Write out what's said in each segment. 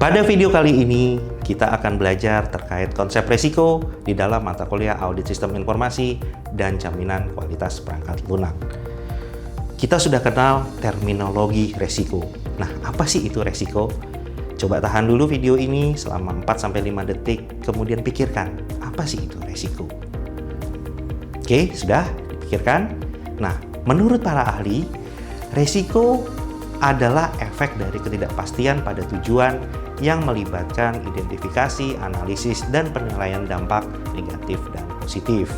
Pada video kali ini, kita akan belajar terkait konsep resiko di dalam mata kuliah Audit Sistem Informasi dan Jaminan Kualitas Perangkat Lunak. Kita sudah kenal terminologi resiko. Nah, apa sih itu resiko? Coba tahan dulu video ini selama 4-5 detik, kemudian pikirkan, apa sih itu resiko? Oke, sudah dipikirkan? Nah, menurut para ahli, resiko adalah efek dari ketidakpastian pada tujuan yang melibatkan identifikasi, analisis, dan penilaian dampak negatif dan positif.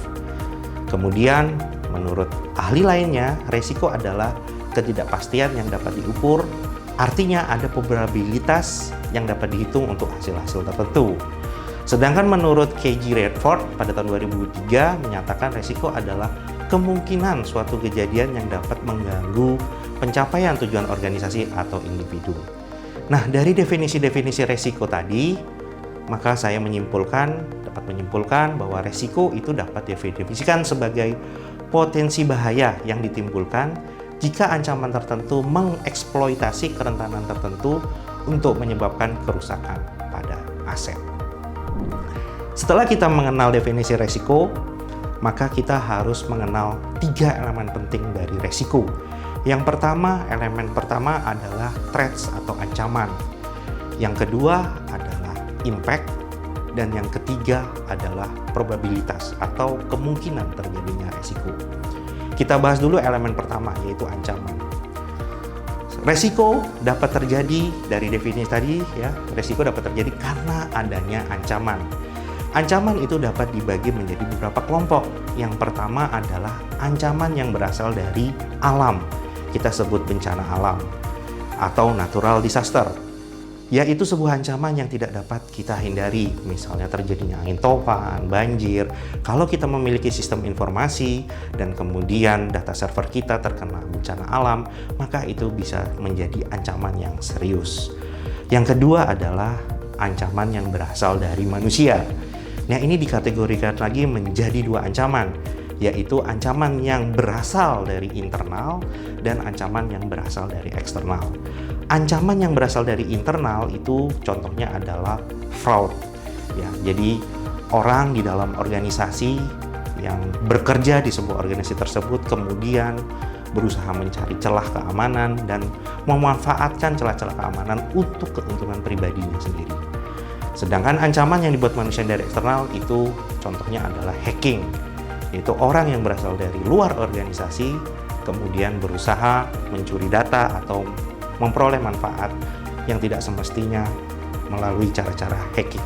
Kemudian, menurut ahli lainnya, resiko adalah ketidakpastian yang dapat diukur, artinya ada probabilitas yang dapat dihitung untuk hasil-hasil tertentu. Sedangkan menurut KG Redford pada tahun 2003 menyatakan resiko adalah kemungkinan suatu kejadian yang dapat mengganggu pencapaian tujuan organisasi atau individu. Nah, dari definisi-definisi resiko tadi, maka saya dapat menyimpulkan bahwa resiko itu dapat didefinisikan sebagai potensi bahaya yang ditimbulkan jika ancaman tertentu mengeksploitasi kerentanan tertentu untuk menyebabkan kerusakan pada aset. Setelah kita mengenal definisi resiko, maka kita harus mengenal 3 elemen penting dari resiko. Yang pertama, elemen pertama adalah threats atau ancaman. Yang kedua adalah impact, dan yang ketiga adalah probabilitas atau kemungkinan terjadinya resiko. Kita bahas dulu elemen pertama, yaitu ancaman. Resiko dapat terjadi dari definisi tadi ya, resiko dapat terjadi karena adanya ancaman. Ancaman itu dapat dibagi menjadi beberapa kelompok. Yang pertama adalah ancaman yang berasal dari alam. Kita sebut bencana alam atau natural disaster, yaitu sebuah ancaman yang tidak dapat kita hindari, misalnya terjadinya angin topan, banjir. Kalau kita memiliki sistem informasi dan kemudian data server kita terkena bencana alam, maka itu bisa menjadi ancaman yang serius. Yang kedua adalah ancaman yang berasal dari manusia. Nah, ini dikategorikan lagi menjadi 2 ancaman, yaitu ancaman yang berasal dari internal dan ancaman yang berasal dari eksternal. Ancaman yang berasal dari internal itu contohnya adalah fraud. Ya, jadi orang di dalam organisasi yang bekerja di sebuah organisasi tersebut kemudian berusaha mencari celah keamanan dan memanfaatkan celah-celah keamanan untuk keuntungan pribadinya sendiri. Sedangkan ancaman yang dibuat manusia dari eksternal itu contohnya adalah hacking, yaitu orang yang berasal dari luar organisasi kemudian berusaha mencuri data atau memperoleh manfaat yang tidak semestinya melalui cara-cara hacking.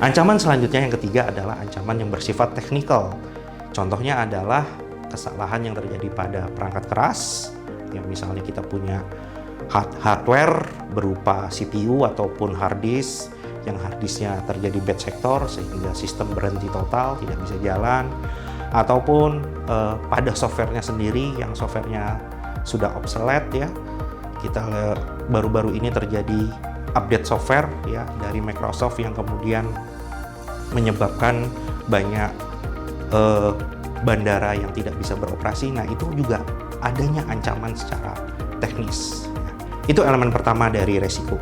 Ancaman selanjutnya yang ketiga adalah ancaman yang bersifat teknikal. Contohnya adalah kesalahan yang terjadi pada perangkat keras, yang misalnya kita punya hardware berupa CPU ataupun hard disk, yang hard disknya terjadi bad sector sehingga sistem berhenti total, tidak bisa jalan, ataupun pada softwarenya sendiri yang softwarenya sudah obsolete ya. Kita baru-baru ini terjadi update software ya dari Microsoft yang kemudian menyebabkan banyak bandara yang tidak bisa beroperasi. Nah, itu juga adanya ancaman secara teknis. Itu elemen pertama dari resiko.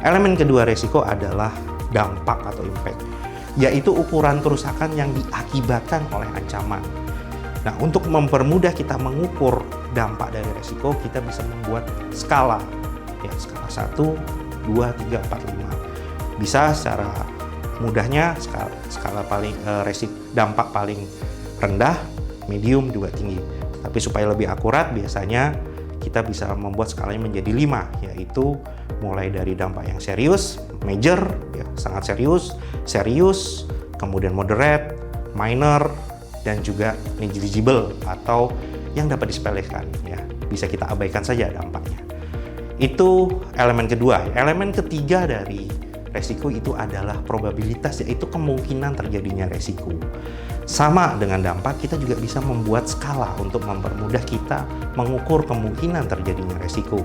Elemen kedua resiko adalah dampak atau impact, yaitu ukuran kerusakan yang diakibatkan oleh ancaman. Nah, untuk mempermudah kita mengukur dampak dari resiko, kita bisa membuat skala, ya, skala 1, 2, 3, 4, 5. Bisa secara mudahnya skala paling dampak paling rendah, medium, juga tinggi. Tapi supaya lebih akurat, biasanya kita bisa membuat skalanya menjadi 5, yaitu mulai dari dampak yang serius, major, ya, sangat serius, kemudian moderate, minor, dan juga negligible atau yang dapat disepelekan, ya, bisa kita abaikan saja dampaknya. Itu elemen kedua. Elemen ketiga dari resiko itu adalah probabilitas, yaitu kemungkinan terjadinya resiko. Sama dengan dampak, kita juga bisa membuat skala untuk mempermudah kita mengukur kemungkinan terjadinya resiko.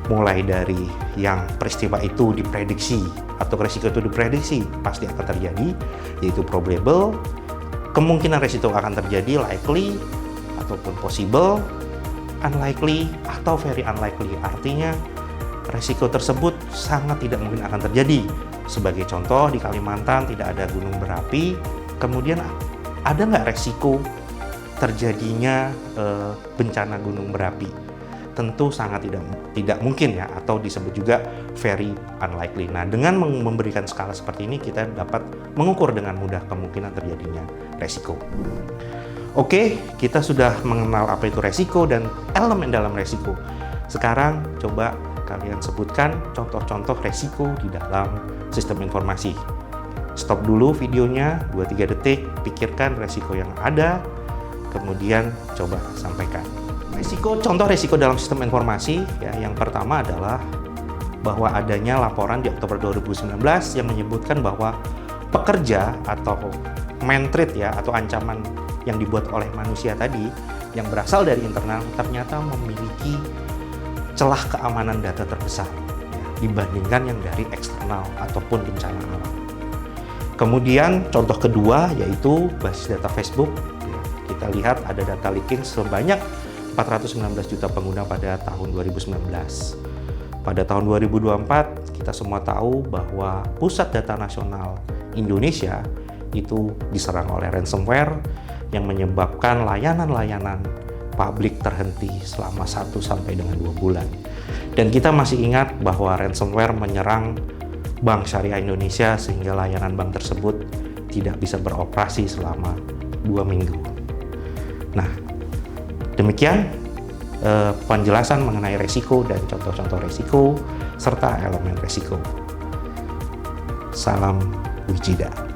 Mulai dari yang peristiwa itu diprediksi atau resiko itu diprediksi pasti akan terjadi, yaitu probable, kemungkinan resiko akan terjadi likely ataupun possible, unlikely atau very unlikely. Artinya resiko tersebut sangat tidak mungkin akan terjadi. Sebagai contoh, di Kalimantan tidak ada gunung berapi, kemudian ada nggak resiko terjadinya bencana gunung berapi? Tentu sangat tidak mungkin ya, atau disebut juga very unlikely. Nah, dengan memberikan skala seperti ini, kita dapat mengukur dengan mudah kemungkinan terjadinya resiko. Oke, kita sudah mengenal apa itu resiko dan elemen dalam resiko. Sekarang coba kalian sebutkan contoh-contoh resiko di dalam sistem informasi. Stop dulu videonya 2-3 detik, pikirkan resiko yang ada, kemudian coba sampaikan. Contoh resiko dalam sistem informasi ya, yang pertama adalah bahwa adanya laporan di Oktober 2019 yang menyebutkan bahwa pekerja atau man threat ya, atau ancaman yang dibuat oleh manusia tadi yang berasal dari internal ternyata memiliki celah keamanan data terbesar ya, dibandingkan yang dari eksternal ataupun bencana alam. Kemudian contoh kedua yaitu basis data Facebook. Ya, kita lihat ada data leaking sebanyak 419 juta pengguna pada tahun 2019. Pada tahun 2024 kita semua tahu bahwa Pusat Data Nasional Indonesia itu diserang oleh ransomware yang menyebabkan layanan-layanan publik terhenti selama 1 sampai dengan 2 bulan. Dan kita masih ingat bahwa ransomware menyerang Bank Syariah Indonesia sehingga layanan bank tersebut tidak bisa beroperasi selama 2 minggu. Nah, demikian penjelasan mengenai resiko dan contoh-contoh resiko serta elemen resiko. Salam Wijida.